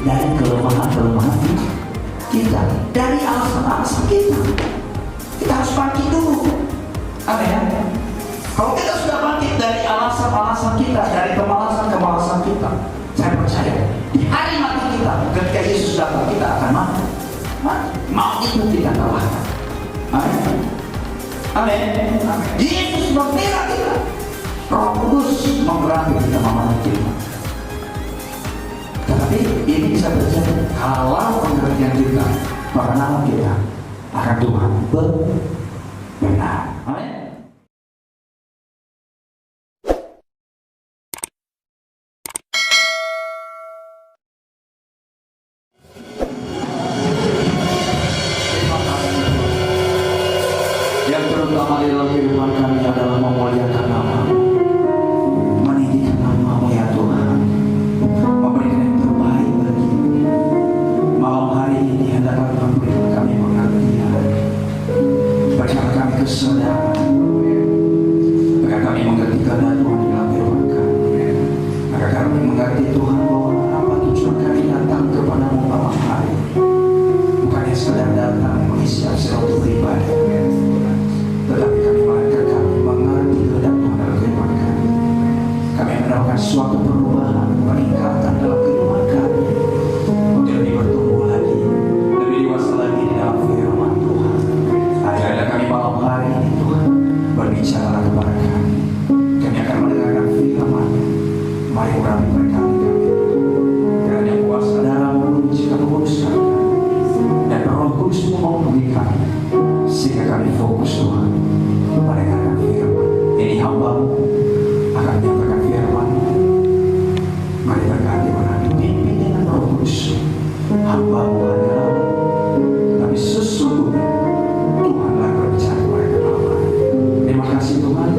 dari kelemahan-kelemahan kita, dari alasan-alasan kita. Kita harus bangkit dulu. Amin. Kalau kita sudah bangkit dari alasan-alasan kita, dari kemalasan-kemalasan kita, saya percaya di hari mati kita, ketika Yesus datang, kita akan mati. Maut itu kita kalahkan. Amin. Amin. Yesus membela kita. Roh Kudus memberani kita memenuhi kita. Tetapi ini bisa terjadi kalau pengertian kita, pengenalan kita akan Tuhan benar. Amin. Yang terutama di dalam kehidupan kami adalah memuliakan nama-Mu, meninggikan nama-Mu ya Tuhan, memberikan yang terbaik bagi malam hari ini. Hendaklah Tuhan berikan kami pengertian, berikan kami kesadaran, agar kami mengerti keadaan Tuhan di dalam kehidupan kami, agar kami mengerti Tuhan bahwa apa tujuan kami datang kepada-Mu malam hari, bukannya sekadar datang mengisi acara untuk beribadah, tetapi kami mengerti kehendak Tuhan dalam kehidupan kami. Kami menemukan suatu perubahan, peningkatan dalam kehidupan kami, untuk lebih bertumbuh lagi, lebih dewasa lagi di dalam firman Tuhan. Ajar kami malam hari ini Tuhan, berbicara kepada kami. Kami akan mendengarkan firman. Mari urapi berkati kami, kiranya kuasa dalam jika menguruskan kami, dan Roh Kudus memenuhi kami, sehingga kami fokus Tuhan mendengarkan firman. Ini hamba-Mu akan menyampaikan firman. Mari berkati menanti pimpin dengan Roh Kudus. Hamba-Mu adalah, tapi sesungguhnya Tuhanlah berbicara kepada kami. Terima kasih Tuhan,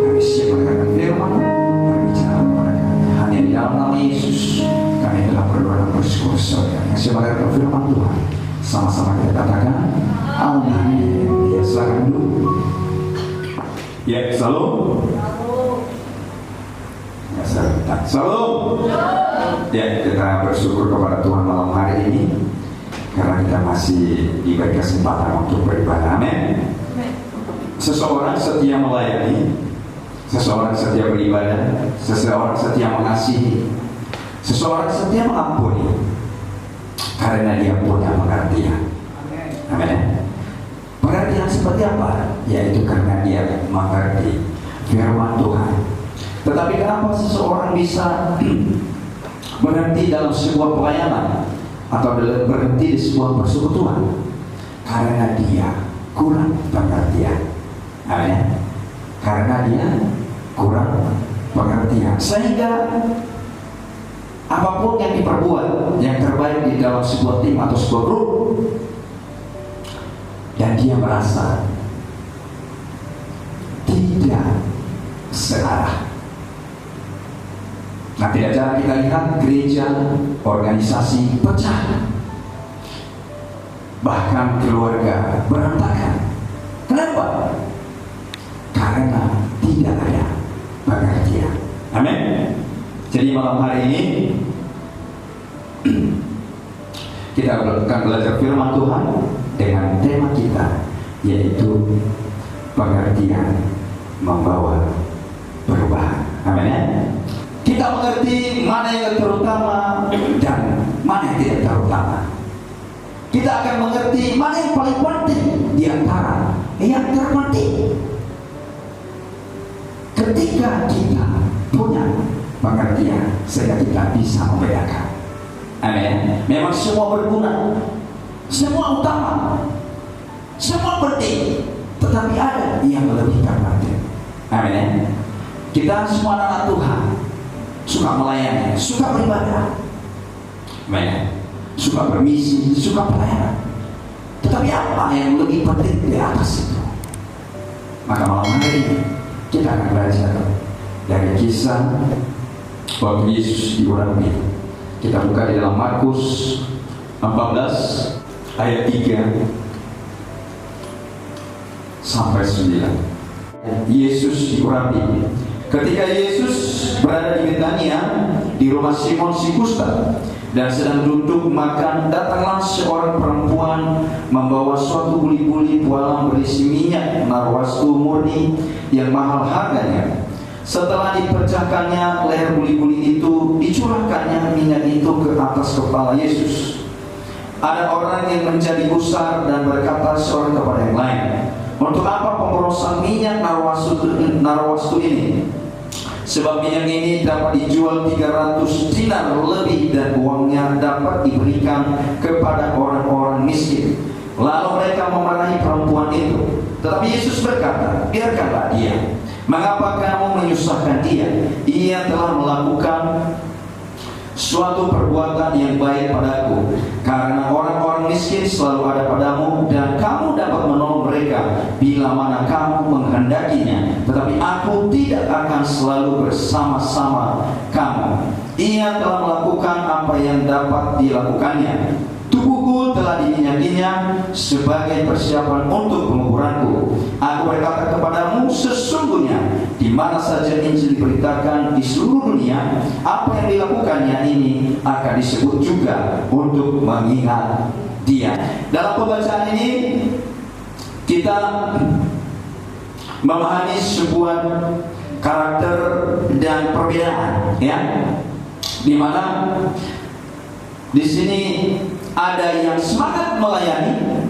kami siap mendengarkan firman, berbicara kepada kami. Hanya di dalam nama Yesus kami telah berdoa dan bersyukur. Yang siap mendengarkan firman Tuhan, sama-sama kita katakan amin. Ya, silakan dulu. Ya, salam. Ya, salam. Ya, kita bersyukur kepada Tuhan malam hari ini karena kita masih diberi kesempatan untuk beribadah. Amin. Seseorang setia melayani, seseorang setia beribadah, seseorang setia mengasihi, seseorang setia mengampuni karena dia punya pengertian. Amin. Pengertian seperti apa? Yaitu karena dia mengerti firman Tuhan. Tetapi kenapa seseorang bisa berhenti dalam sebuah pelayanan atau berhenti di sebuah persekutuan? Karena dia kurang pengertian. Amin. Karena dia kurang pengertian, sehingga apapun yang diperbuat yang terbaik di dalam sebuah tim atau sebuah grup, dan dia merasa tidak searah. Nah, tidak jarang kita lihat gereja, organisasi pecah, bahkan keluarga berantakan. Kenapa? Karena tidak ada pengertian. Amin. Jadi malam hari ini kita akan belajar firman Tuhan dengan tema kita, yaitu pengertian membawa perubahan. Amin. Kita mengerti mana yang terutama dan mana yang tidak terutama. Kita akan mengerti mana yang paling penting di antara yang terpenting. Ketika kita punya pengertian, sehingga kita bisa membedakan. Amin. Memang semua berguna, semua utama, semua penting, tetapi ada yang lebih terpenting. Amin. Kita semua anak Tuhan, suka melayani, suka beribadah, amin, suka bermisi, suka pelayanan. Tetapi apa yang lebih penting di atas itu? Maka malam hari ini kita akan belajar dari kisah waktu Yesus diurapi. Kita buka di dalam Markus 14 ayat 3 sampai 9. Yesus diurapi. Ketika Yesus berada di Betania, di rumah Simon si kusta, dan sedang duduk makan, datanglah seorang perempuan membawa suatu buli-buli pualam berisi minyak narwastu murni yang mahal harganya. Setelah dipecahkannya leher buli-buli itu, dicurahkannya minyak itu ke atas kepala Yesus. Ada orang yang menjadi gusar dan berkata seorang kepada yang lain, "Untuk apa pemborosan minyak narwastu ini? Sebab minyak ini dapat dijual 300 dinar lebih dan uangnya dapat diberikan kepada orang-orang miskin." Lalu mereka memarahi perempuan itu. Tetapi Yesus berkata, "Biarkanlah dia. Mengapa kamu menyusahkan dia? Ia telah melakukan suatu perbuatan yang baik padaku. Karena orang-orang miskin selalu ada padamu, dan kamu dapat menolong mereka bila mana kamu menghendakinya. Tetapi aku tidak akan selalu bersama-sama kamu. Ia telah melakukan apa yang dapat dilakukannya. Tubuhku telah diminyakinya sebagai persiapan untuk penguburanku. Aku berkata kepadamu, sesungguhnya di mana saja Injil diberitakan di seluruh dunia, apa yang dilakukannya ini akan disebut juga untuk mengingat dia." Dalam pembacaan ini kita memahami sebuah karakter dan perbedaan, ya, di mana di sini ada yang semangat melayani,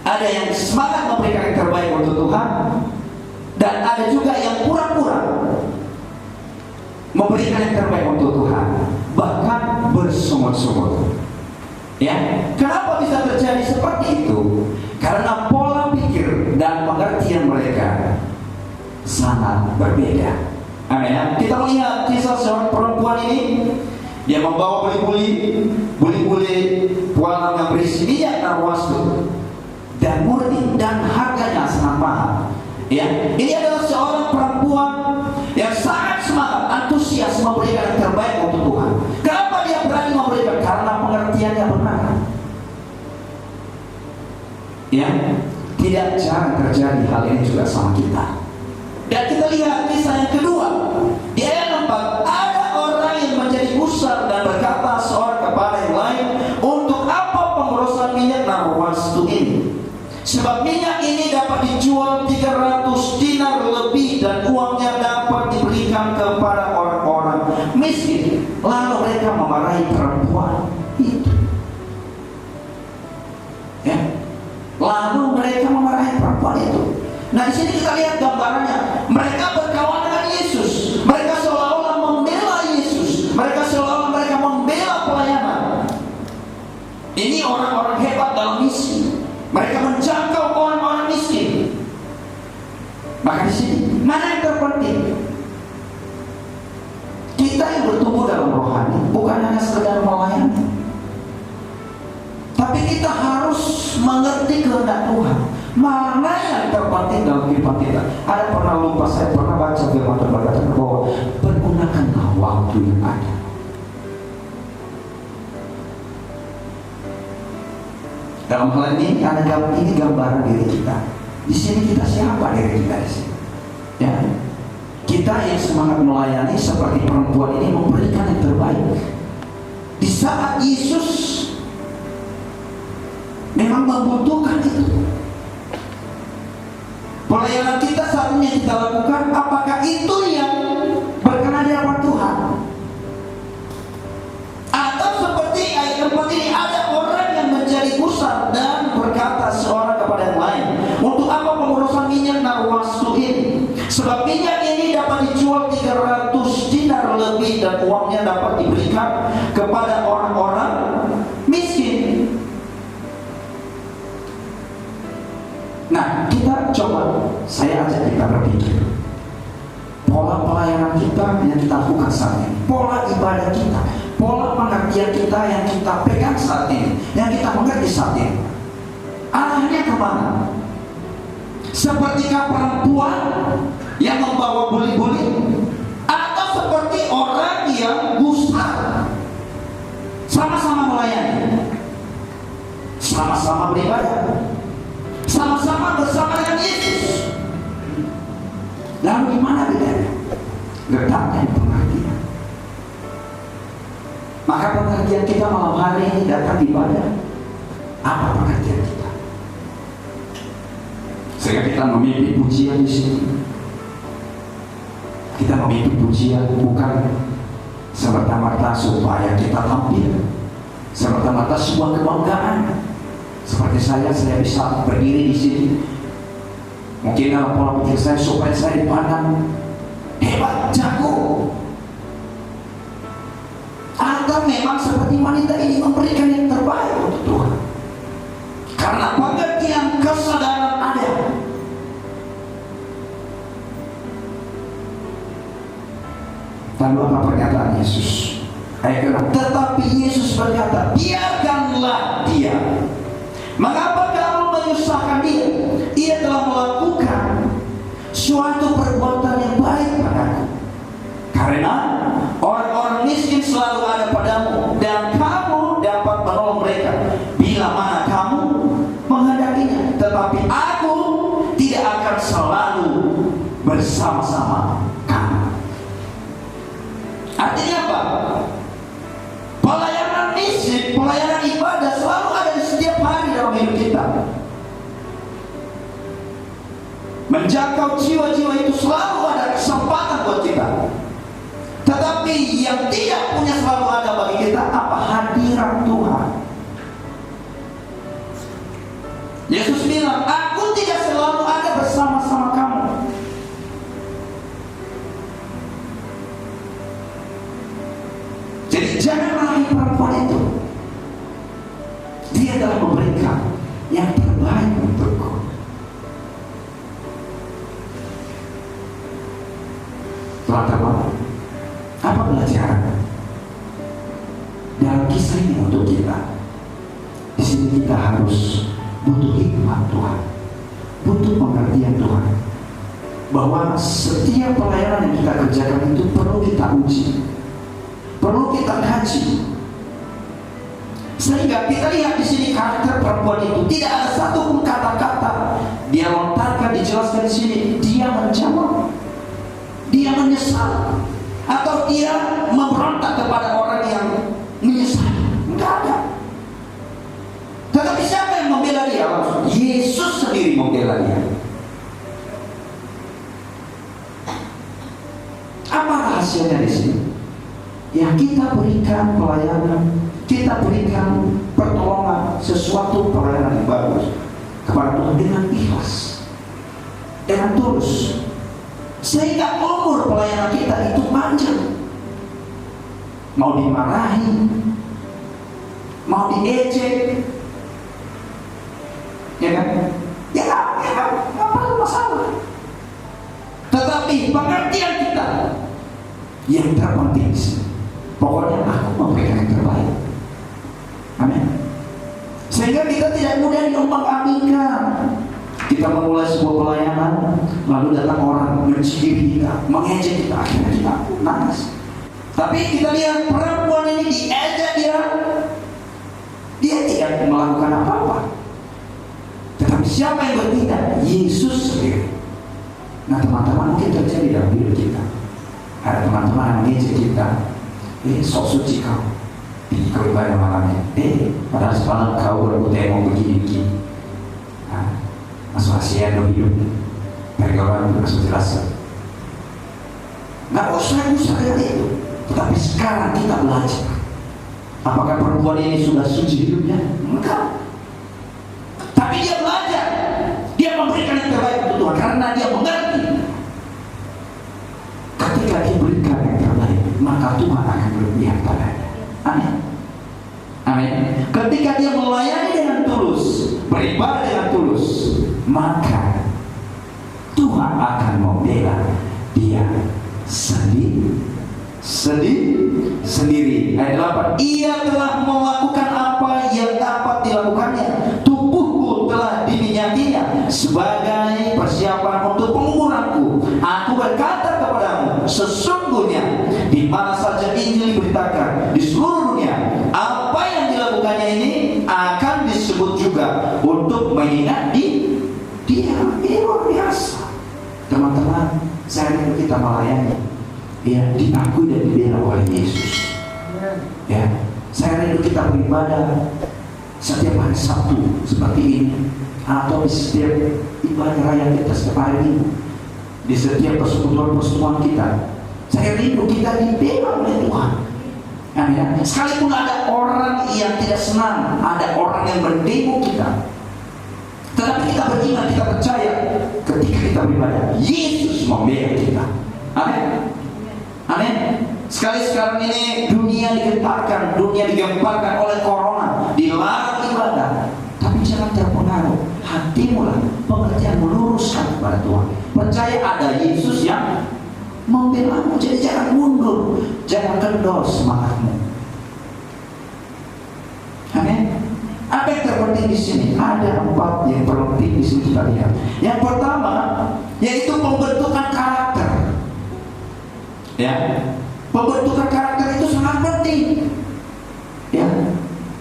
ada yang semangat memberikan yang terbaik untuk Tuhan, dan ada juga yang pura-pura memberikan yang terbaik untuk Tuhan, bahkan bersungut-sungut. Ya, kenapa bisa terjadi seperti itu? Karena pola pikir dan pengertian mereka sangat berbeda. Amin. Kita melihat kisah seorang perempuan ini. Dia membawa buli-buli pualam yang berisi minyak narwastu dan murni, dan harganya sangat mahal. Ya, ini adalah seorang perempuan yang sangat semangat, antusias memberikan yang terbaik untuk Tuhan. Kenapa dia berani memberikan? Karena pengertiannya benar. Ya, tidak jarang terjadi hal ini juga sama kita. Dan kita lihat kisah yang kedua di ayat 4. Ada orang yang menjadi gusar dan berkata seorang kepada yang lain, "Untuk apa pemborosan minyak narwastu ini? Sebab minyak ini dapat dijual 300 dinar lebih dan uangnya dapat diberikan kepada orang-orang miskin." Lalu mereka memarahi perempuan itu. Ya. Lalu mereka memarahi perempuan itu. Nah, di sini kita lihat gambarannya. Mereka berkawan dengan Yesus. Mereka seolah-olah membela Yesus. Mereka seolah-olah mereka membela pelayanan. Ini orang-orang hebat dalam misi. Mereka menjangkau orang-orang miskin. Maka di sini, mana yang terpenting? Kita yang bertumbuh dalam rohani bukan hanya sekedar melayani, tapi kita harus mengerti kehendak Tuhan. Mana yang terpenting dalam kehidupan kita? Ada pernah lupa, saya pernah baca firman Tuhan berkata bahwa pergunakanlah waktu yang ada. Dalam hal ini ini gambaran diri kita. Di sini kita siapa diri kita di sini? Ya, kita yang semangat melayani seperti perempuan ini memberikan yang terbaik. Di saat Yesus memang membutuhkan itu. Pelayanan kita saat ini yang kita lakukan, apakah itu yang berkenan di hadapan Tuhan? Atau seperti ayat 4 ini, ada orang yang menjadi gusar dan berkata seorang kepada yang lain, "Untuk apa pemborosan minyak narwastu ini? Sebab minyak ini dapat dijual 300 dinar lebih dan uangnya dapat diberikan kepada orang-orang miskin." Nah, kita coba, saya ajak kita berpikir pola pelayanan kita yang kita lakukan saat ini, pola ibadah kita, pola pengertian kita yang kita pegang saat ini, yang kita mengerti saat ini, arahnya kemana? Sepertikah perempuan yang membawa buli-buli, atau seperti orang yang gusar? Sama-sama melayani, sama-sama beribadah, sama-sama bersama dengan Yesus. Lalu gimana bedanya? Letaknya pengertian. Maka pengertian kita malam hari ini datang ibadah? Apa pengertian kita? Sehingga kita memimpin pujian di sini. Kita memimpin pujian bukan semata-mata supaya kita tampil, semata-mata sebuah kebanggaan. Seperti saya bisa berdiri di sini. Mungkin dalam pola pikir saya supaya saya dipandang hebat, jago. Atau memang seperti wanita ini memberikan yang terbaik untuk Tuhan. Karena pengertian kesadaran ada. Lalu apa pernyataan Yesus? Ayat ke-6. Tetapi Yesus berkata, biarkanlah dia. Mengapa kamu menyusahkan dia? Ia telah melakukan suatu perbuatan yang baik padaku. Karena orang-orang miskin selalu ada padamu, dan kamu dapat menolong mereka bila mana kamu menghendakinya. Tetapi aku tidak akan selalu bersama-sama kamu. Artinya apa? Pelayanan misi, pelayanan ibadah selalu ada di setiap hari dalam hidup kita. Menjangkau jiwa-jiwa itu selalu ada kesempatan buat kita. Tetapi yang tidak punya selalu ada bagi kita apa? Hadirat Tuhan. Yesus bilang, aku tidak selalu ada bersama-sama kamu. Jadi jangan lari perempuan itu. Dia telah memberikan yang terbaik untukku. Teman-teman, apa pelajaran dalam kisah ini untuk kita? Di sini kita harus butuh hikmat Tuhan, butuh pengertian Tuhan, bahwa setiap pelayanan yang kita kerjakan itu perlu kita uji, perlu kita kaji. Sehingga kita lihat di sini karakter perempuan itu tidak ada satu pun kata-kata dia lontarkan, dijelaskan di sini. Dia menjawab, dia menyesal, atau dia memberontak kepada orang yang menyesal. Enggak ada. Tetapi siapa yang membela dia? Yesus sendiri membela dia. Apa rahasianya di sini? Yang kita berikan pelayanan, kita berikan pertolongan, sesuatu pelayanan yang bagus kepada Tuhan dengan ikhlas, dengan tulus, sehingga umur pelayanan kita itu panjang. Mau dimarahi, mau diejek, ya kan? Ya nggak perlu masalah. Tetapi pengertian kita yang terpenting, pokoknya aku memberikan yang terbaik. Amin. Sehingga kita tidak mudah diombang-ambingkan. Kita memulai sebuah pelayanan, lalu datang orang mencibir kita, mengejek kita, akhirnya kita nangis. Tapi kita lihat perempuan ini diejek dia tidak melakukan apa-apa. Tetapi siapa yang bertindak? Yesus sendiri. Nah teman-teman, mungkin terjadi dalam hidup kita. Ada teman-teman yang mengejek kita, sok suci kau di ibadah malamnya. Padahal semalam kau berbuat mau begini-begini. Masuk kasihan lo hidup dari orang itu jelas. Nggak usah kayak itu. Tetapi sekarang kita belajar. Apakah perempuan ini sudah suci hidupnya? Enggak. Tapi dia belajar. Dia memberikan yang terbaik untuk Tuhan karena dia mengerti. Ketika dia berikan yang terbaik, maka Tuhan akan berpihak padanya. Amin. Amin. Ketika dia melayani dengan tulus, beribadah dengan tulus, maka Tuhan akan membela dia sendiri. Ayat 8. Ia telah melakukan apa yang dapat dilakukannya. Tubuhku telah diminyakinya sebagai persiapan untuk penguburanku. Aku berkata kepadamu, sesungguhnya di mana saja Injil diberitakan di seluruh dunia, apa yang dilakukannya ini akan disebut juga untuk mengingat dia. Ini luar biasa. Teman-teman, saya ingin kita melayani, ya, diakui dan dibela oleh Yesus. Ya, Saya rindu kita beribadah setiap hari Sabtu seperti ini, atau di setiap ibadah raya kita setiap hari Minggu, di setiap persetujuan kita. Saya rindu kita dibela oleh Tuhan. Amin. Sekalipun ada orang yang tidak senang, ada orang yang mendemo kita, tetapi kita beriman, kita percaya ketika kita beribadah, Yesus membela kita. Amin. Amin. Sekarang ini dunia digemparkan oleh corona, dilarang ibadah. Tapi jangan terpengaruh, hatimu lah, pengertianmu luruskan kepada Tuhan. Percaya ada Yesus yang membelamu, jadi jangan mundur, jangan kendor semangatmu. Amin. Apa yang terpenting di sini? Ada 4 yang penting di sini kita lihat. Yang pertama yaitu pembentukan karakter. Ya, pembentukan karakter itu sangat penting. Ya,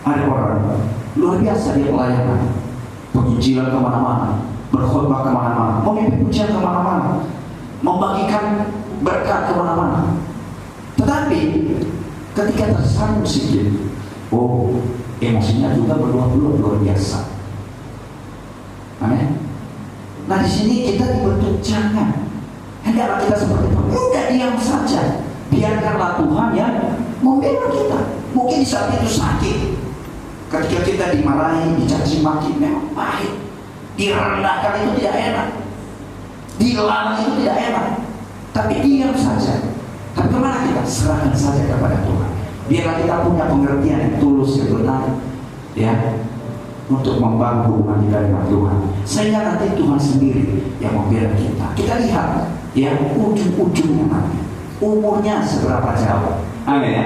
ada orang luar biasa dia pelayanan, penginjilan kemana-mana, berkhotbah kemana-mana, memimpin pujian kemana-mana, membagikan berkat kemana-mana. Tetapi ketika tersandung sedikit, emosinya juga berluap-luap luar biasa. Amin. Nah, di sini kita dibentuk, jangan hendaklah kita seperti itu. Udah diam saja, biarkanlah Tuhan yang membela kita. Mungkin di saat itu sakit, ketika kita dimarahi, dicaci maki, memang pahit, direndahkan itu tidak enak, dilarang itu tidak enak. Tapi diam saja. Tapi kemana kita? Serahkan saja kepada Tuhan. Biarlah kita punya pengertian yang tulus, yang benar, ya, untuk membangun hubungan kita dengan Tuhan. Sehingga nanti Tuhan sendiri yang membela kita. Kita lihat, ya, ujung-ujungnya nanti. Umurnya seberapa jauh? Amin ya.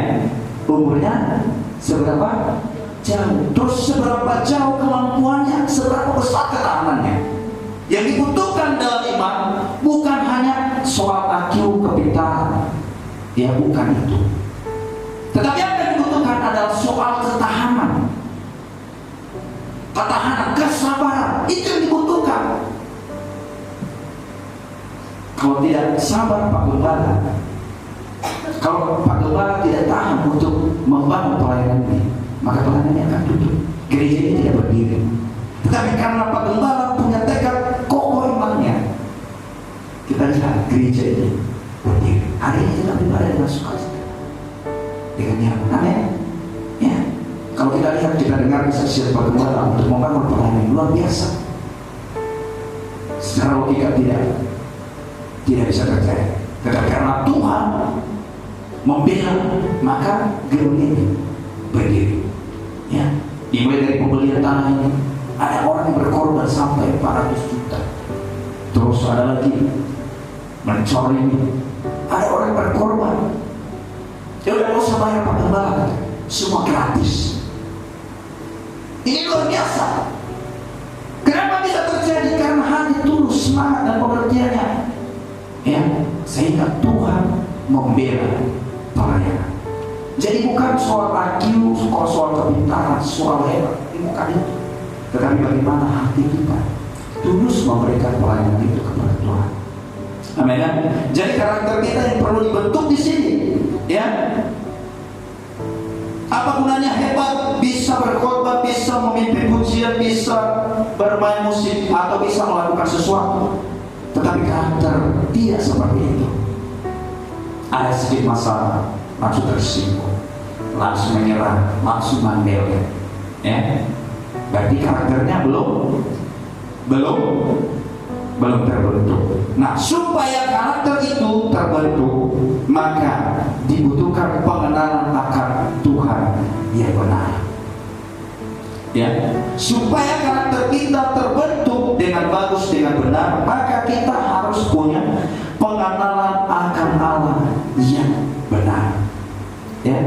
Umurnya seberapa jauh? Terus seberapa jauh kemampuannya? Seberapa besar ketahanannya? Yang dibutuhkan dalam iman bukan hanya soal IQ, kepintaran, ya, bukan itu. Tetapi yang dibutuhkan adalah soal ketahanan, kesabaran. Itu yang dibutuhkan. Kalau tidak sabar Pak Gembala, kalau Pak Gembala tidak tahan untuk membangun pelayanan ini, maka pelayanan ini akan tutup, gereja ini tidak berdiri. Tetapi karena Pak Gembala punya tekad kokoh imannya, kita lihat gereja ini berdiri. Hari ini kita beribadah dengan sukacita, dengan nyaman. Amin. Ya, kalau kita lihat, kita dengar kesaksian Pak Gembala untuk membangun pelayanan luar biasa. Secara logika tidak bisa terjadi. Tetapi karena Tuhan membela, maka gereja ini berdiri. Ya, dimulai dari pembelian tanah ini, ada orang yang berkorban sampai 400 juta. Terus ada lagi mencor ini, ada orang yang berkorban. Ya udah, gak usah bayar Pak Gembala, semua gratis. Ini luar biasa. Kenapa bisa terjadi? Karena hati tulus, semangat dan pengertiannya. Ya, sehingga Tuhan membela pelayanan. Jadi bukan soal IQ, soal kepintaran, soal hebat, bukan itu. Tetapi bagaimana hati kita tulus memberikan pelayanan itu kepada Tuhan. Amin. Jadi karakter kita yang perlu dibentuk di sini. Ya. Apa gunanya hebat, bisa berkhotbah, bisa memimpin pujian, bisa bermain musik, atau bisa melakukan sesuatu, tetapi karakter tidak seperti itu. Ada sedikit masalah, langsung tersinggung, langsung menyerah, langsung mandel. Ya, berarti karakternya belum terbentuk. Nah, supaya karakter itu terbentuk, maka dibutuhkan pengenalan akan Tuhan yang benar. Ya, supaya karakter kita terbentuk dengan bagus, dengan benar, maka kita harus punya pengenalan akan Allah yang benar. Ya,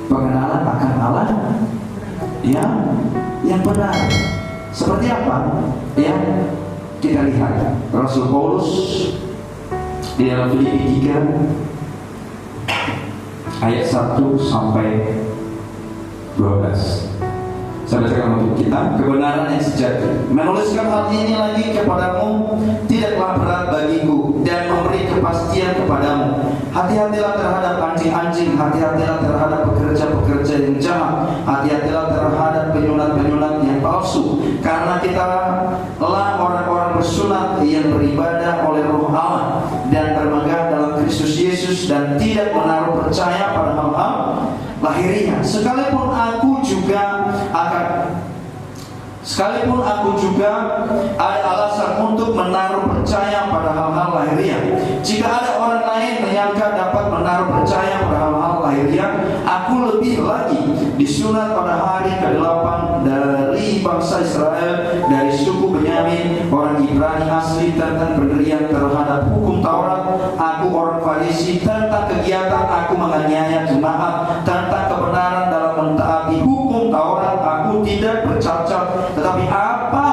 pengenalan akan Allah yang benar. Seperti apa? Ya, kita lihat Rasul Paulus di dalam Filipi 3 ayat 1 sampai 12. Saya bacakan untuk kita, kebenaran yang sejati. Menuliskan hal ini lagi kepadamu tidaklah berat bagiku, dan memberi kepastian kepadamu. Hati-hatilah terhadap anjing-anjing, hati-hatilah terhadap pekerja-pekerja yang jahat, hati-hatilah terhadap penyunat-penyunat yang palsu. Karena kita lah orang-orang bersunat yang beribadah oleh Roh Allah dan bermegah dalam Kristus Yesus, dan tidak menaruh percaya pada hal-hal lahiriah. Sekalipun aku juga ada alasan untuk menaruh percaya pada hal-hal lahiriah. Jika ada orang lain menyangka dapat menaruh percaya pada hal-hal lahiriah, aku lebih lagi disunat pada hari ke-8 dari bangsa Israel, dari suku Benyamin, orang Ibrani asli, tentang pendirian terhadap hukum Taurat. Aku orang Farisi, tentang kegiatan aku menganiaya jemaat, tentang kebenaran dalam mentaati hukum Taurat aku tidak bercacat. Tetapi apa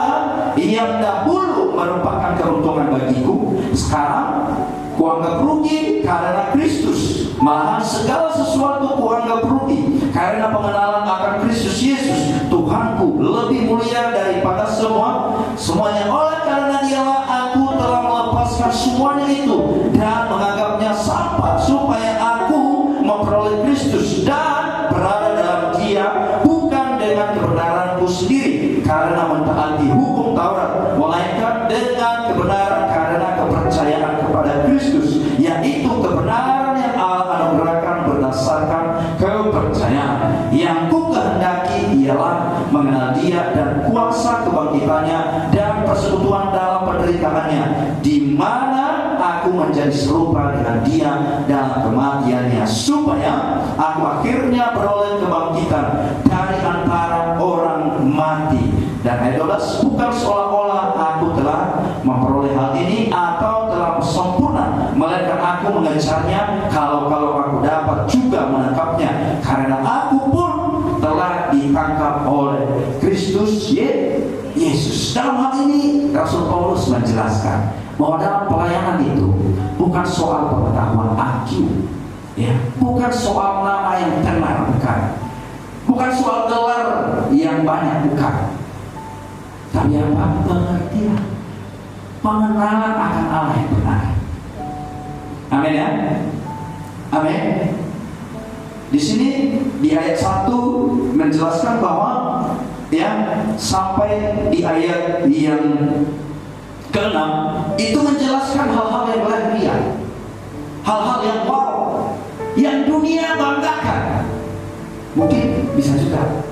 yang dahulu merupakan keuntungan bagiku, sekarang kuanggap rugi karena Kristus. Malahan segala sesuatu kuanggap rugi karena pengenalan akan Kristus Yesus Tuhanku, lebih mulia daripada semuanya. Oleh karena dialah aku telah melepaskan semuanya itu dan menganggapnya sampah, supaya aku memperoleh Kristus dan berada dalam Dia, bukan dengan kebenaranku sendiri karena mentaati hukum Taurat, melainkan dengan kebenaran karena kepercayaan kepada Kristus, yaitu kebenaran yang Allah anugerahkan berdasarkan kepercayaan. Yang ku kehendaki ialah mengenal Dia dan kuasa kebangkitannya dan persekutuan dalam penderitaannya, di mana aku menjadi serupa dengan Dia dalam kematiannya, supaya aku akhirnya beroleh kebangkitan dari antara orang mati. Dan ayat 12, bukan seolah-olah aku telah memperoleh hal ini atau telah sempurna, melainkan aku mengejarnya kalau aku dapat juga menangkapnya, karena aku pun telah ditangkap oleh Kristus Yesus. Dalam hal ini Rasul Paulus menjelaskan bahwa dalam pelayanan itu bukan soal pengetahuan IQ, ya, bukan soal nama yang tenar, bukan soal gelar yang banyak, bukan. Tapi apa? Pengertian, pengenalan akan Allah yang benar. Amin ya? Amin. Di sini di ayat 1 menjelaskan bahwa ya, sampai di ayat yang ke-6 itu menjelaskan hal-hal yang lahiriah, hal-hal yang wow, yang dunia banggakan. Mungkin bisa juga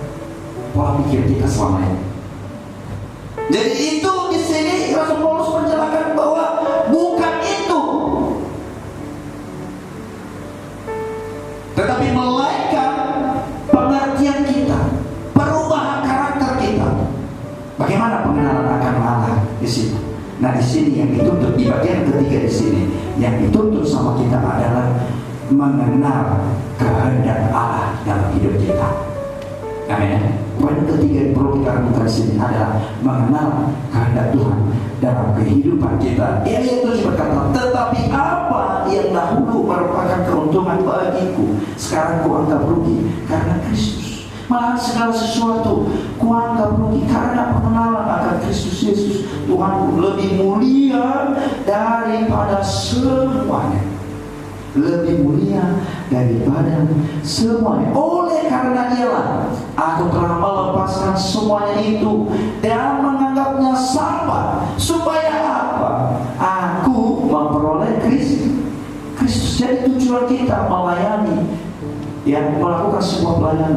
pola pikir kita selama ini. Jadi itu di sini Rasul Paulus menjelaskan bahwa bukan itu, tetapi melainkan pengertian kita, perubahan karakter kita. Bagaimana pengenalan akan Allah di sini? Nah, di sini yang dituntut di bagian ketiga di sini, yang dituntut sama kita adalah mengenal kehendak Allah dalam hidup kita. Amin. Poin ketiga yang perlu kita renungkan di sini adalah mengenal kehendak Tuhan dalam kehidupan kita. Ayat 7 berkata, tetapi apa yang dahulu merupakan keuntungan bagiku, sekarang kuanggap rugi karena Kristus. Malah segala sesuatu kuanggap rugi karena pengenalan akan Kristus Yesus Tuhanku, lebih mulia daripada semuanya. Lebih mulia daripada semuanya. Oleh karena dialah aku telah melepaskan semuanya itu dan menganggapnya sampah, supaya apa? Aku memperoleh Kristus. Jadi tujuan kita melayani, ya, melakukan sebuah pelayanan,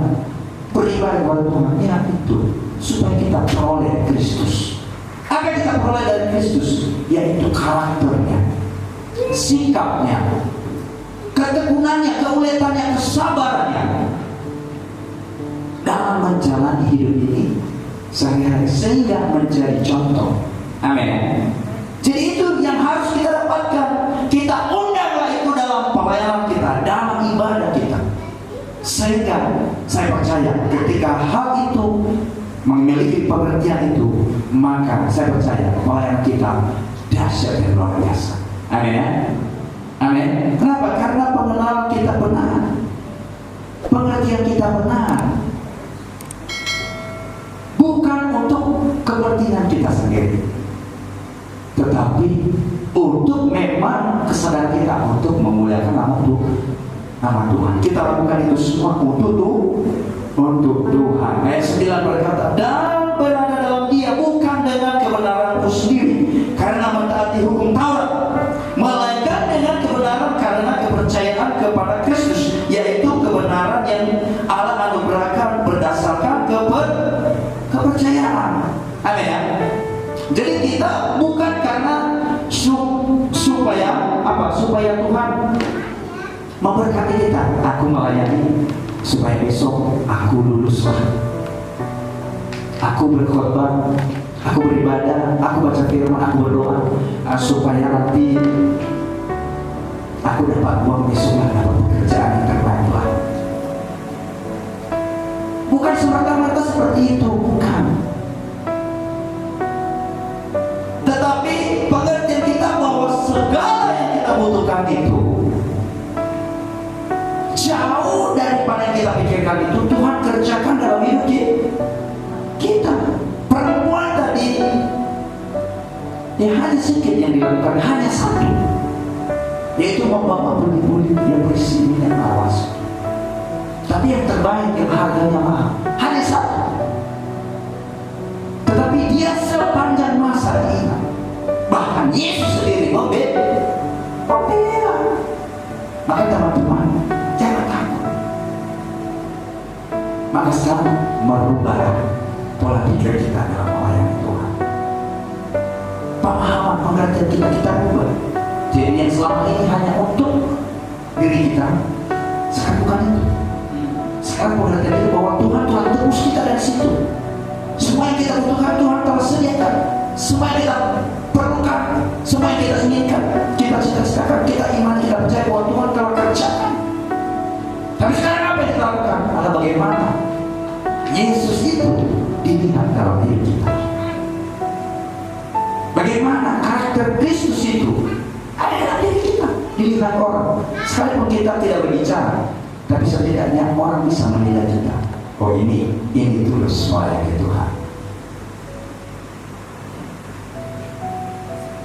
beribadah kepada Tuhan, ya, itu supaya kita peroleh Kristus. Apa kita peroleh dari Kristus? Yaitu karakternya, sikapnya, ketekunannya, keuletannya, kesabarannya dalam menjalani hidup ini sehari-hari, sehingga menjadi contoh. Amin. Jadi itu yang harus kita dapatkan. Kita undanglah itu dalam pelayanan kita, dalam ibadah kita, sehingga saya percaya ketika hal itu memiliki pengertian itu, maka saya percaya pelayanan kita dahsyat dan luar biasa. Amin ya. Amin. Kenapa? Karena pengenalan kita benar, pengertian kita benar. sendiri, tetapi untuk memang kesadaran kita untuk memuliakan nama Tuhan. Kita lakukan itu semua untuk Tuhan. Ayat 9 berkata, dan berada dalam Dia bukan dengan kebenaranku sendiri karena mentaati hukum Taurat, melainkan dengan kebenaran karena kepercayaan kepada Kristus, yaitu kebenaran yang Allah anugerahkan berdasarkan kepercayaan. Amin ya. Jadi kita bukan karena supaya Tuhan memberkati kita. Aku melayani supaya besok aku lulus, aku berkhotbah, aku beribadah, aku baca firman, aku berdoa, supaya nanti aku dapat uang besok, dapat pekerjaan yang terbaik lah. Bukan semata-mata seperti itu, bukan. Tetapi pengertian kita bahwa segala yang kita butuhkan itu jauh daripada yang kita pikirkan, itu Tuhan kerjakan dalam hidup kita. Perempuan tadi yang hanya sedikit yang dilakukan, hanya satu, yaitu membawa beli-beli yang berisi minyak awas. Tapi yang terbaik, yang harganya mahal, hanya satu. Tetapi dia sepanjang masa diingat. Bahkan Yesus sendiri membela. Maka teman-teman, jangan takut. Maka sekarang merubah pola pikir kita dalam melayani Tuhan. Pemahaman pengertian kita ubah. Jadi yang selama ini hanya untuk diri kita, sekarang bukan itu. Sekarang pengertian itu bahwa Tuhan telah tebus kita dari situ. Semua yang kita butuhkan Tuhan telah sediakan. Semua yang kita perlukan, semua yang kita inginkan, kita cita-citakan, kita iman, kita percaya bahwa Tuhan telah kerjakan. Tapi sekarang apa yang kita lakukan? Adalah bagaimana Yesus itu dilihat dalam hidup kita. Bagaimana karakter Kristus itu ada dalam diri kita, dilihat orang. Sekalipun kita tidak berbicara, tapi setidaknya orang bisa menilai kita. Oh, ini tulus melayani Tuhan.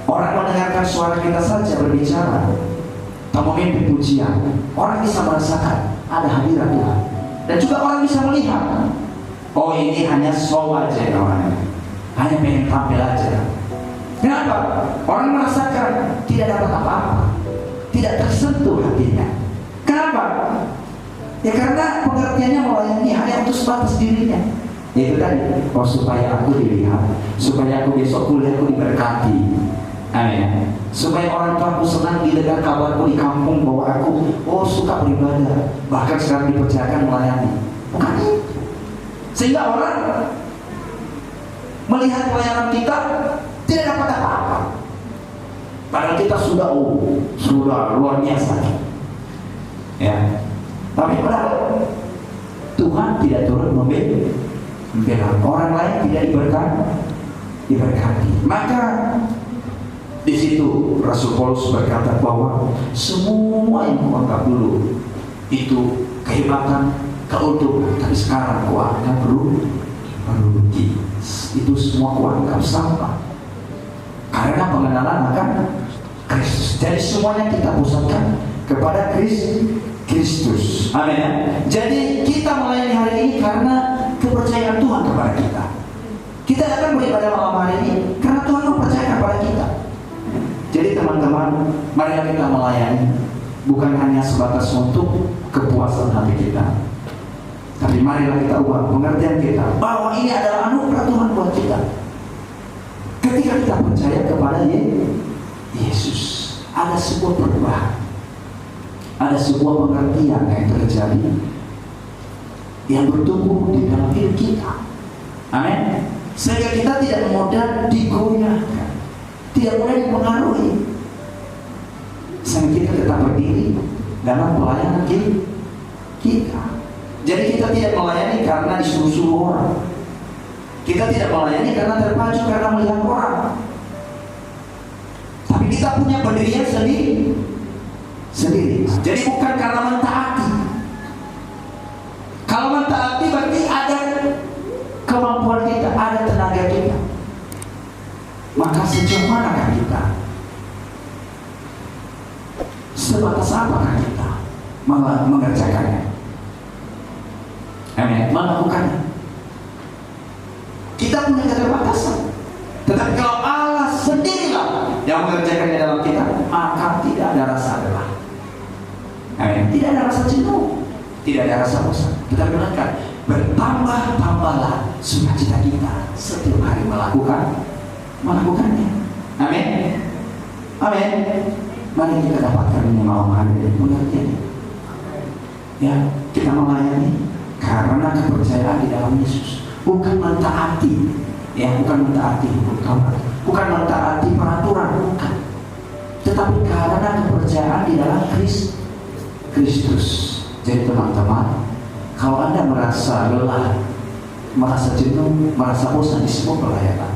Orang mendengarkan suara kita saja berbicara, tak memimpin pujian, orang bisa merasakan ada hadirat Tuhan. Dan juga orang bisa melihat, oh ini hanya show aja orangnya, hanya pengen tampil aja. Kenapa? Orang merasakan tidak dapat apa-apa, tidak tersentuh hatinya. Kenapa? Ya karena pengertiannya melayani hanya untuk sebatas dirinya. Itu tadi, oh supaya aku dilihat, supaya aku besok kuliahku diberkati. Amin. Supaya orang tua aku senang didengar kabarku di kampung bahwa aku suka beribadah, bahkan sekarang dipercayakan melayani. Bukan itu. Sehingga orang melihat pelayanan kita tidak dapat apa-apa. Padahal kita sudah luar biasa. Ya. Tapi padahal Tuhan tidak turut membela orang lain tidak diberkati. Maka di situ Rasul Paulus berkata bahwa semua yang kau anggap dulu itu kehebatan, keuntungan, tapi sekarang kau anggap merugi. Itu semua kau anggap sampah karena pengenalan akan Kristus. Jadi semuanya kita pusatkan kepada Kristus. Amin. Jadi kita melayani hari ini karena kepercayaan Tuhan kepada kita. Kita akan beribadah malam hari ini karena Tuhan mempercayakan kepada kita. Jadi teman-teman, mari kita melayani bukan hanya sebatas untuk kepuasan hati kita, tapi marilah kita ubah pengertian kita bahwa ini adalah anugerah Tuhan buat kita. Ketika kita percaya kepada Yesus, ada sebuah perubahan, ada sebuah pengertian yang terjadi, yang bertumbuh di dalam hidup kita. Amin. Sehingga kita tidak mudah digoyahkan, tidak mudah dipengaruhi, sehingga kita tetap berdiri dalam pelayanan kita. Jadi kita tidak melayani karena disuruh-suruh orang. Kita tidak melayani karena terpacu karena melihat orang. Tapi kita punya pendirian sendiri. Jadi bukan karena mentaati. Kalau mentaati berarti ada kemampuan kita, ada tenaga kita. maka sejauh manakah kita? Sebatas apakah kita mengerjakannya? Amin. Melakukannya. Kita punya keterbatasan. Tetapi kalau Allah sendirilah yang mengerjakannya dalam kita, maka tidak ada rasa lelah. Amin. Tidak ada rasa jenuh, tidak ada rasa bosan. Tetapi melainkan bertambah-tambahlah sukacita kita setiap hari melakukannya. Amin. Amin. Mari kita dapatkan ini malam hari ini pengertiannya. Ya, kita melayani karena kepercayaan di dalam Yesus, bukan mentaati, ya, bukan mentaati hukum Taurat, bukan mentaati peraturan, bukan. Tetapi karena kepercayaan di dalam Kristus. Jadi teman-teman, kalau Anda merasa lelah, merasa jenuh, merasa bosan di semua pelayanan,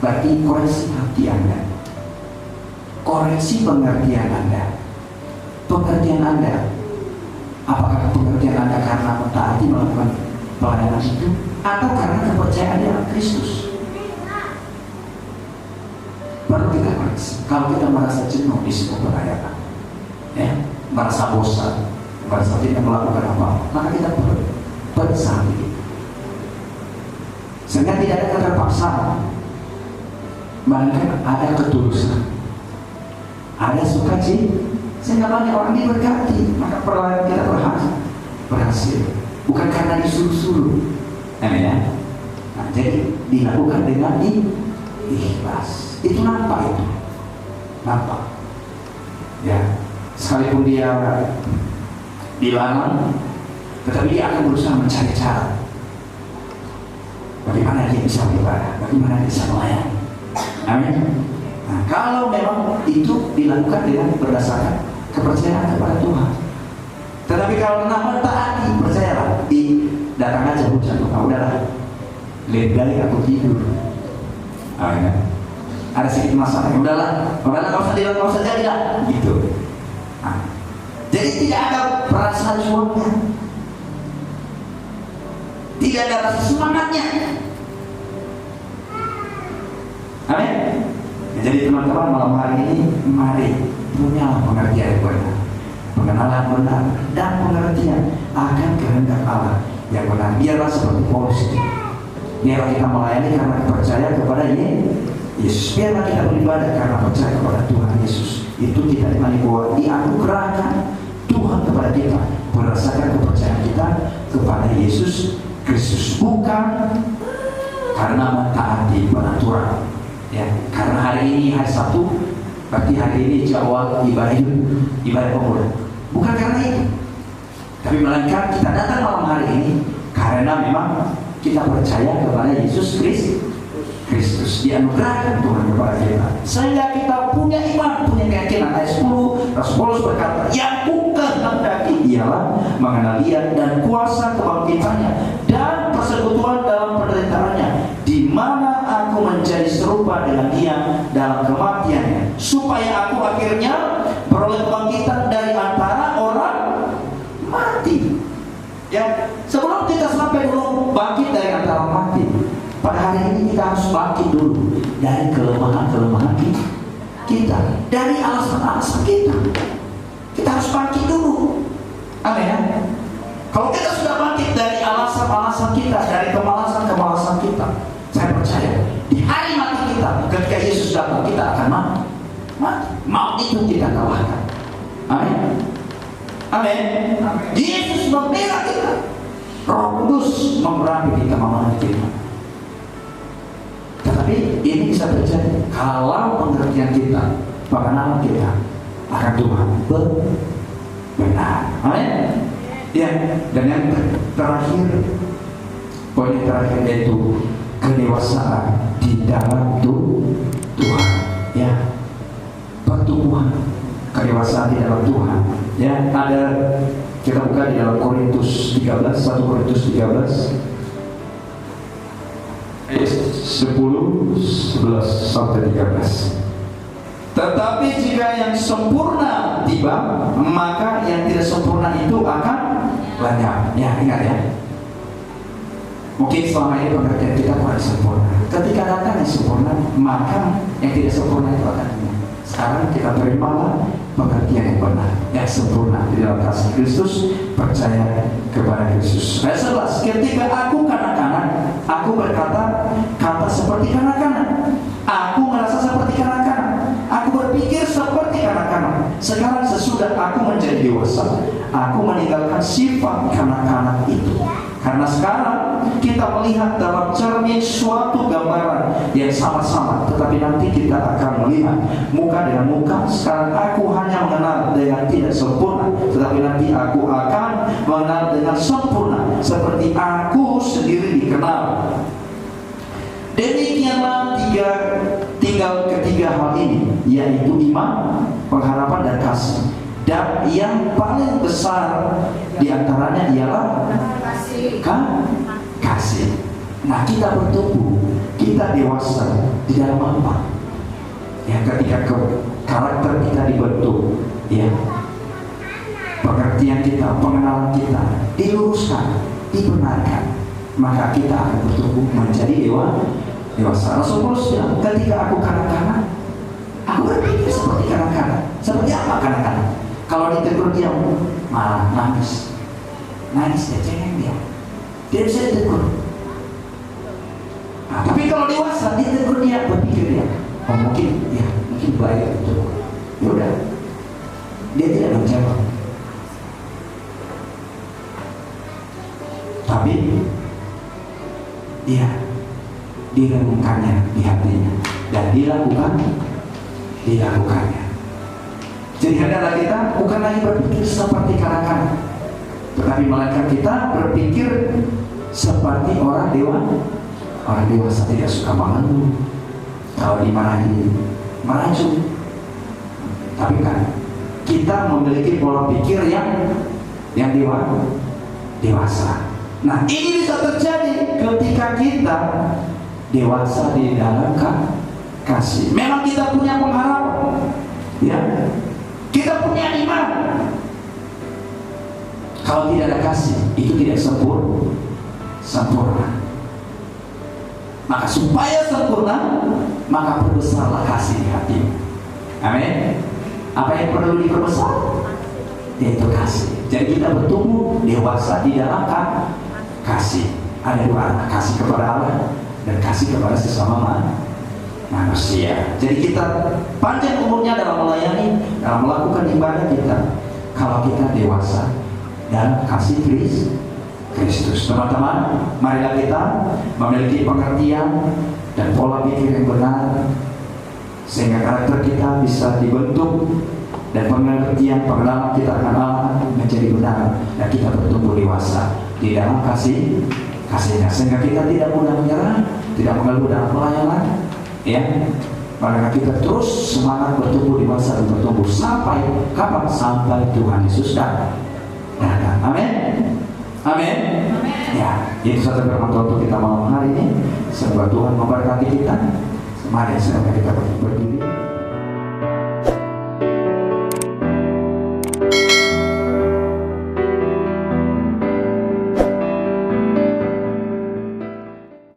berarti koreksi hati Anda, koreksi pengertian Anda. Apakah pengertian Anda karena mentaati melakukan pelayanan itu, atau karena kepercayaan dalam Kristus? Baru kita koreksi. Kalau kita merasa jenuh di semua pelayanan, ya, merasa bosan, merasa tidak melakukan apa-apa, maka kita periksa diri. Sehingga tidak ada keterpaksaan, melainkan ada ketulusan, ada sukacita. Sehingga banyak orang diberkati, maka pelayanan kita berhasil. Bukan karena disuruh-suruh. Amin ya. Nah, jadi dilakukan dengan ikhlas. Itu nampak itu. Nampak. Ya. Sekalipun dia dilarang, tetapi dia akan berusaha mencari cara. Bagaimana dia bisa beribadah, bagaimana dia bisa melayani. Amin. Nah, kalau memang itu dilakukan dengan berdasarkan kepercayaan kepada Tuhan. Tetapi kalau nama taati, percayalah, datang aja hujan, udahlah, ledai aku tidur. Ya. Ada sedikit masalah, udahlah, nggak usah jadi lah, gitu. Nah, jadi tidak ada perasaan suaminya, tidak ada rasa semangatnya. Amin. Jadi teman-teman, malam hari ini mari punya pengertian yang benar, pengenalan benar, dan pengertian akan kehendak Allah yang benar. Biarlah seperti Paulus itu. Biarlah kita melayani karena percaya kepada Yesus. Biarlah kita beribadah karena percaya kepada Tuhan Yesus. Itu kita imani bahwa dianugerahkan Tuhan kepada kita berdasarkan kepercayaan kita kepada Yesus Kristus, bukan karena mentaati peraturan. Ya, karena hari ini hari Sabtu, berarti hari ini jadwal ibadah pemuda. Bukan karena itu, tapi melainkan kita datang malam hari ini karena memang kita percaya kepada Yesus Kristus, dianugerahkan Tuhan kepada kita, sehingga kita punya iman, punya keyakinan. Ayat 10, Rasul Paulus berkata, yang kukehendaki ialah mengenal Dia dan kuasa kebangkitannya dan persekutuan dalam penderitaannya, di mana aku menjadi serupa dengan Dia dalam kematiannya, supaya aku akhirnya beroleh kebangkitan dari antara orang mati. Ya, sebelum kita sampai dulu bangkit dari antara mati, pada hari ini kita harus bangkit dulu dari kelemahan kita, dari alasan-alasan kita. Kita harus bangkit dulu. Amin ya. Kalau kita sudah bangkit dari alasan-alasan kita, dari kemalasan kita, saya percaya di hari mati kita, ketika Yesus datang, kita akan mati. Maut itu kita kalahkan. Amin. Amin. Yesus membela kita, Roh Kudus memberani kita, memenuhi kita. Tetapi ini bisa terjadi kalau pengertian kita, pengenalan kita akan Tuhan benar. Amin. Ya, dan yang terakhir, poin yang terakhir yaitu kedewasaan di dalam Tuhan. Ya, pertumbuhan kedewasaan di dalam Tuhan. Ya, ada, kita buka di dalam Korintus 13, 1 Korintus 13 ayat 10, 11 sampai 13. Tetapi jika yang sempurna tiba, maka yang tidak sempurna itu akan lenyap. Ya, ingat ya. Mungkin selama ini pengertian kita kurang sempurna. Ketika datang yang sempurna, maka yang tidak sempurna itu akan hilang. Sekarang kita terimalah pengertian yang benar, yang sempurna di dalam kasih Kristus, percaya kepada Kristus. Ayat 11, ketika aku kanak-kanak, aku berkata kata seperti kanak-kanak. Aku merasa seperti kanak-kanak. Aku berpikir seperti kanak-kanak. Sekarang sesudah aku menjadi dewasa, aku meninggalkan sifat kanak-kanak itu. Karena sekarang kita melihat dalam cermin suatu gambaran yang sama-sama, tetapi nanti kita akan melihat muka dengan muka. Sekarang aku hanya mengenal dengan tidak sempurna, tetapi nanti aku akan mengenal dengan sempurna, seperti aku sendiri dikenal. Demikianlah tinggal ketiga hal ini, yaitu iman, pengharapan, dan kasih. Dan yang paling besar diantaranya ialah kasih. Nah, kita bertumbuh, kita dewasa di dalam apa? Ya, ketika karakter kita dibentuk, ya, pengertian kita, pengenalan kita diluruskan, dibenarkan, maka kita akan bertumbuh menjadi dewasa. Rasulullah bilang, ketika aku kanak-kanak, aku berpikir seperti kanak-kanak. Seperti apa kanak-kanak? Kalau ditegur dia malah nangis dia cengeng dia bisa ditegur. Nah, tapi kalau dewasa ditegur dia berpikir dia, oh mungkin baik itu. Ya udah, dia tidak menjawab. Tapi dia direnungkannya di hatinya dan dilakukannya. Jadi hendaklah kita bukan lagi berpikir seperti kanak-kanak, tetapi melainkan kita berpikir seperti orang dewasa. Tidak suka mengeluh, kalau dimarahi merajuk. Tapi kan kita memiliki pola pikir yang dewasa. Nah, ini bisa terjadi ketika kita dewasa di dalam kasih. Memang kita punya pengharapan, ya. Kita punya iman. Kalau tidak ada kasih, itu tidak sempurna. Maka supaya sempurna, maka perbesarlah kasih di hatimu. Amin. Apa yang perlu diperbesar? Yaitu kasih. Jadi kita bertumbuh dewasa di dalam kasih. Ada dua, kasih kepada Allah dan kasih kepada sesama manusia. Jadi kita panjang umurnya dalam melayani, dalam melakukan ibadah kita, kalau kita dewasa dan kasih Kristus. Teman-teman, marilah kita memiliki pengertian dan pola pikir yang benar, sehingga karakter kita bisa dibentuk dan pengertian kita akan Allah menjadi benar, dan kita bertumbuh dewasa di dalam kasihnya, sehingga kita tidak mudah menyerah, tidak mengeluh dalam pelayanan, ya. Maka kita terus semangat bertumbuh dewasa dan bertumbuh sampai kapan? Sampai Tuhan Yesus datang. Amin. Amin. Ya, itu satu firman Tuhan untuk kita malam hari ini. Semoga Tuhan memberkati kita. Mari kita berdiri.